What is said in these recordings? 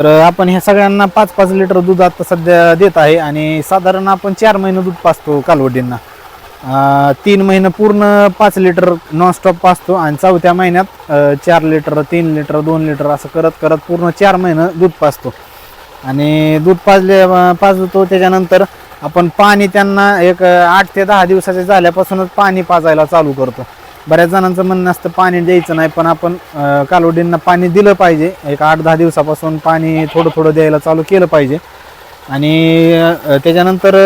तर आपण ह्या सगळ्यांना 5-5 लिटर दूध आता सध्या देत आहे आणि साधारण आपण 4 महिने दूध पाजतो कालवडींना. 3 महिने पूर्ण 5 लिटर नॉनस्टॉप पाजतो आणि चौथ्या महिन्यात 4 लिटर, 3 लिटर, 2 लिटर असं करत करत पूर्ण 4 महिने दूध पाजतो. आणि दूध पाजतो त्याच्यानंतर आपण पाणी त्यांना एक 8 ते 10 दिवसाचे झाल्यापासूनच पाणी पाजायला चालू करतो. बऱ्याच जणांचं म्हणणं असतं पाणी द्यायचं नाही, पण आपण कालवडींना पाणी दिलं पाहिजे. एक 8-10 दिवसापासून पाणी थोडं थोडं द्यायला चालू केलं पाहिजे. आणि त्याच्यानंतर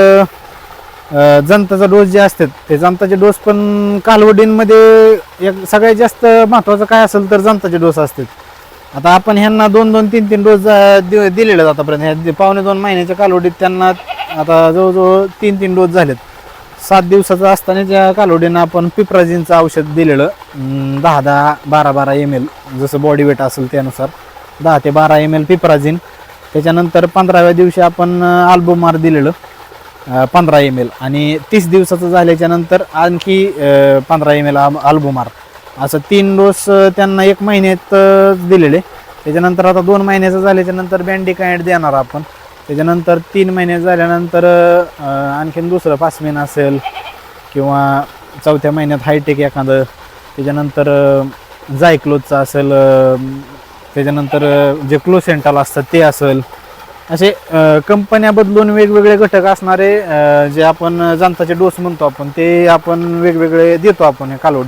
जंताचा डोस जे असतात ते जंताचे डोस पण कालवडींमध्ये एक सगळ्यात जास्त महत्त्वाचं काय असेल तर जंताचे डोस असतात. आता आपण ह्यांना 2-2, 3-3 डोस दिलेले आतापर्यंत. ह्या 1.5-2 महिन्याच्या कालवडीत त्यांना आता जवळजवळ 3-3 डोस झालेत. 7 दिवसाचं असताना त्या कालवडींना आपण पिप्राझिनचं औषध दिलेलं 10-10, 12-12 ml जसं बॉडी वेट असेल त्यानुसार 10 ते 12 ml पिप्राझिन. त्याच्यानंतर 15व्या दिवशी आपण अल्बोमार दिलेलं 15 ml आणि 30 दिवसाचं झाल्याच्या नंतर आणखी 15 ml अल्बोमार. असं 3 डोस त्यांना 1 महिन्यात दिलेले. त्याच्यानंतर आता 2 महिन्याचं झाल्याच्या नंतर बँडिकाइड देणार आपण. त्याच्यानंतर 3 महिने झाल्यानंतर आणखीन दुसरं पास्मिन असेल किंवा चौथ्या महिन्यात हायटेक एखादं. त्याच्यानंतर जायक्लोजचं असेल. त्याच्यानंतर जे क्लोसेंटाल असतात ते असेल. असे कंपन्या बदलून वेगवेगळे घटक असणारे जे आपण जंताचे डोस म्हणतो आपण ते आपण वेगवेगळे देतो आपण कालवडी.